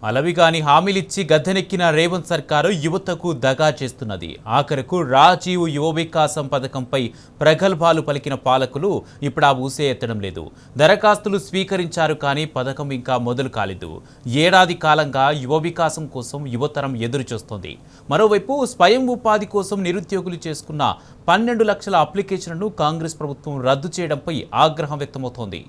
అలవిగాని హామీలిచ్చి గద్దెనెక్కిన రేవంత్ సర్కారు యువతకు దగా చేస్తున్నది. ఆఖరకు రాజీవ్ యువ వికాసం పథకంపై ప్రగల్భాలు పలికిన పాలకులు ఇప్పుడు ఆ ఊసే ఎత్తడం లేదు. దరఖాస్తులు స్వీకరించారు కానీ పథకం ఇంకా మొదలు కాలేదు. ఏడాది కాలంగా యువ వికాసం కోసం యువతరం ఎదురు చూస్తోంది. మరోవైపు స్వయం ఉపాధి కోసం నిరుద్యోగులు చేసుకున్న 12 లక్షల అప్లికేషన్లను కాంగ్రెస్ ప్రభుత్వం రద్దు చేయడంపై ఆగ్రహం వ్యక్తమవుతోంది.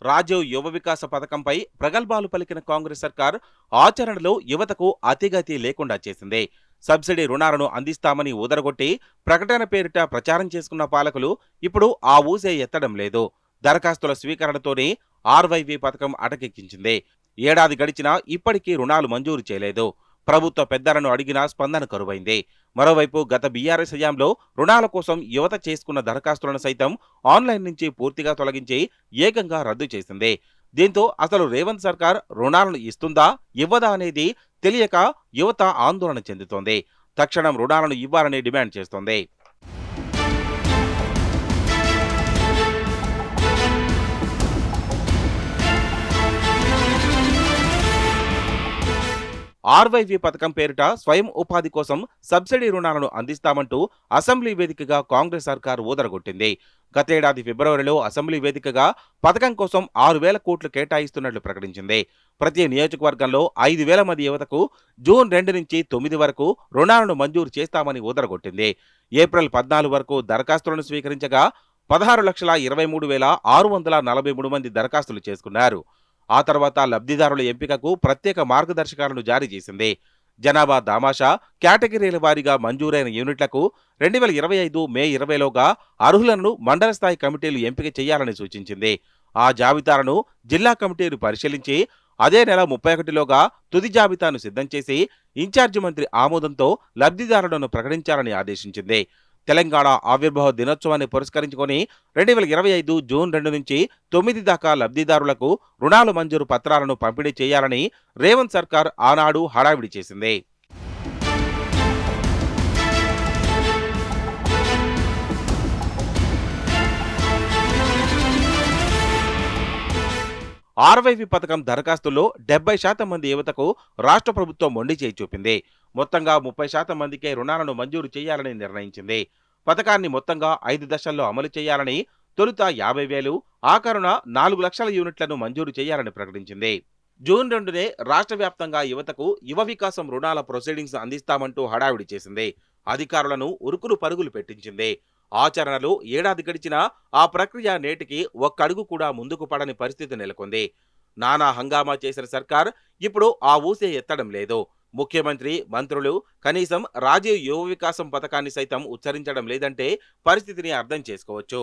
రాజీవ్ యువ వికాస పథకంపై ప్రగల్భాలు పలికిన కాంగ్రెస్ సర్కార్ ఆచరణలో యువతకు అతిగతి లేకుండా చేసింది. సబ్సిడీ రుణాలను అందిస్తామని ఊదరగొట్టి ప్రకటన పేరిట ప్రచారం చేసుకున్న పాలకులు ఇప్పుడు ఆ ఊసే ఎత్తడం లేదు. దరఖాస్తుల స్వీకరణతోనే ఆర్వైవి పథకం అటకెక్కించింది. ఏడాది గడిచినా ఇప్పటికీ రుణాలు మంజూరు చేయలేదు. ప్రభుత్వ పెద్దలను అడిగినా స్పందన కరువైంది. మరోవైపు గత బీఆర్ఎస్ హయాంలో రుణాల కోసం యువత చేసుకున్న దరఖాస్తులను సైతం ఆన్లైన్ నుంచి పూర్తిగా తొలగించి ఏకంగా రద్దు చేసింది. దీంతో అసలు రేవంత్ సర్కార్ రుణాలను ఇస్తుందా ఇవ్వదా అనేది తెలియక యువత ఆందోళన చెందుతోంది. తక్షణం రుణాలను ఇవ్వాలని డిమాండ్ చేస్తోంది. ఆర్వైవి పథకం పేరిట స్వయం ఉపాధి కోసం సబ్సిడీ రుణాలను అందిస్తామంటూ అసెంబ్లీ వేదికగా కాంగ్రెస్ సర్కార్ ఊదరగొట్టింది. గతేడాది ఫిబ్రవరిలో అసెంబ్లీ వేదికగా పథకం కోసం 6,000 కోట్లు కేటాయిస్తున్నట్లు ప్రకటించింది. ప్రతి నియోజకవర్గంలో 5,000 మంది యువతకు జూన్ 2 నుంచి 9 వరకు రుణాలను మంజూరు చేస్తామని ఊదరగొట్టింది. ఏప్రిల్ 14 వరకు దరఖాస్తులను స్వీకరించగా 16,23,643 మంది దరఖాస్తులు చేసుకున్నారు. ఆ తర్వాత లబ్ధిదారుల ఎంపికకు ప్రత్యేక మార్గదర్శకాలను జారీ చేసింది. జనాభా దామాషా కేటగిరీల వారీగా మంజూరైన యూనిట్లకు 2025 మే 20లోగా అర్హులను మండల స్థాయి కమిటీలు ఎంపిక చేయాలని సూచించింది. ఆ జాబితాలను జిల్లా కమిటీలు పరిశీలించి అదే నెల 31లోగా తుది జాబితాను సిద్ధం చేసి ఇన్ఛార్జి మంత్రి ఆమోదంతో లబ్ధిదారులను ప్రకటించాలని ఆదేశించింది. తెలంగాణ ఆవిర్భావ దినోత్సవాన్ని పురస్కరించుకొని 2025 జూన్ 2 నుంచి 9 దాకా లబ్ధిదారులకు రుణాలు మంజూరు పత్రాలను పంపిణీ చేయాలని రేవంత్ సర్కార్ ఆనాడు హడావిడి చేసింది. ఆర్వైవి పథకం దరఖాస్తుల్లో 70% మంది యువతకు రాష్ట్ర ప్రభుత్వం మొండి చేయి చూపింది. మొత్తంగా 30% మందికే రుణాలను మంజూరు చేయాలని నిర్ణయించింది. పథకాన్ని మొత్తంగా 5 దశల్లో అమలు చేయాలని, తొలుత 50,000, ఆఖరున 4 లక్షల యూనిట్లను మంజూరు చేయాలని ప్రకటించింది. జూన్ 2నే రాష్ట్ర వ్యాప్తంగా యువతకు యువ వికాసం రుణాల ప్రొసీడింగ్స్ అందిస్తామంటూ హడావిడి చేసింది. అధికారులను ఉరుకులు పరుగులు పెట్టించింది. ఆచరణలో ఏడాది గడిచినా ఆ ప్రక్రియ నేటికి ఒక్క అడుగు కూడా ముందుకు పడని పరిస్థితి నెలకొంది. నానా హంగామా చేసిన సర్కార్ ఇప్పుడు ఆ ఊసే ఎత్తడం లేదు. ముఖ్యమంత్రి, మంత్రులు కనీసం రాజీవ్ యువ వికాసం పథకాన్ని సైతం ఉచ్చరించడం లేదంటే పరిస్థితిని అర్థం చేసుకోవచ్చు.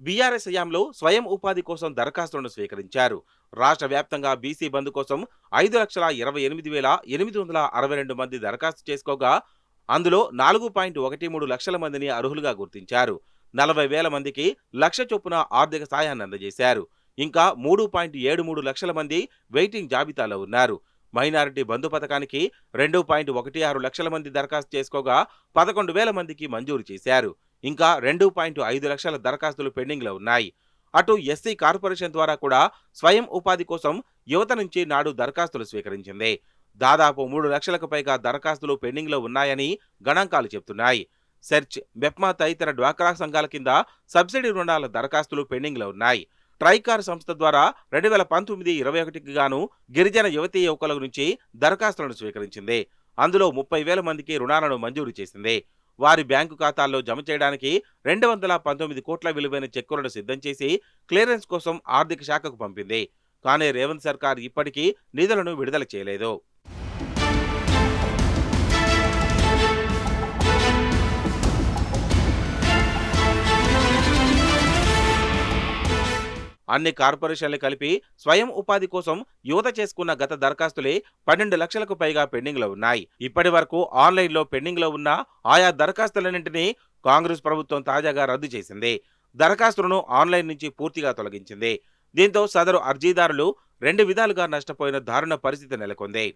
బీఆర్ఎస్ హయాంలో స్వయం ఉపాధి కోసం దరఖాస్తులను స్వీకరించారు. రాష్ట్ర వ్యాప్తంగా బీసీ బంధు కోసం 5,28,862 మంది దరఖాస్తు చేసుకోగా అందులో 4.13 లక్షల మందిని అర్హులుగా గుర్తించారు. 40,000 మందికి లక్ష చొప్పున ఆర్థిక సాయాన్ని అందజేశారు. ఇంకా 3.73 లక్షల మంది వెయిటింగ్ జాబితాలో ఉన్నారు. మైనారిటీ బంధు పథకానికి 2.16 లక్షల మంది దరఖాస్తు చేసుకోగా 11,000 మందికి మంజూరు చేశారు. ఇంకా 2.5 లక్షల దరఖాస్తులు పెండింగ్లో ఉన్నాయి. అటు ఎస్సీ కార్పొరేషన్ ద్వారా కూడా స్వయం ఉపాధి కోసం యువత నుంచి నాడు దరఖాస్తులు స్వీకరించింది. దాదాపు 3 లక్షలకు పైగా దరఖాస్తులు పెండింగ్లో ఉన్నాయని గణాంకాలు చెబుతున్నాయి. సెర్చ్, మెప్మా తదితర డ్వాక్రా సంఘాల కింద సబ్సిడీ రుణాల దరఖాస్తులు పెండింగ్లో ఉన్నాయి. ట్రైకార్ సంస్థ ద్వారా 2019-21కి గాను గిరిజన యువతీ యువకుల నుంచి దరఖాస్తులను స్వీకరించింది. అందులో 30,000 మందికి రుణాలను మంజూరు చేసింది. వారి బ్యాంకు ఖాతాల్లో జమ చేయడానికి 219 కోట్ల విలువైన చెక్కులను సిద్ధం చేసి క్లియరెన్స్ కోసం ఆర్థిక శాఖకు పంపింది. కానీ రేవంత్ సర్కార్ ఇప్పటికీ నిధులను విడుదల చేయలేదు. అన్ని కార్పొరేషన్లు కలిపి స్వయం ఉపాధి కోసం యువత చేసుకున్న గత దరఖాస్తులే 12 లక్షలకు పైగా పెండింగ్లో ఉన్నాయి. ఇప్పటి వరకు ఆన్లైన్లో పెండింగ్లో ఉన్న ఆయా దరఖాస్తులన్నింటినీ కాంగ్రెస్ ప్రభుత్వం తాజాగా రద్దు చేసింది. దరఖాస్తులను ఆన్లైన్ నుంచి పూర్తిగా తొలగించింది. దీంతో సదరు అర్జీదారులు 2 విధాలుగా నష్టపోయిన దారుణ పరిస్థితి నెలకొంది.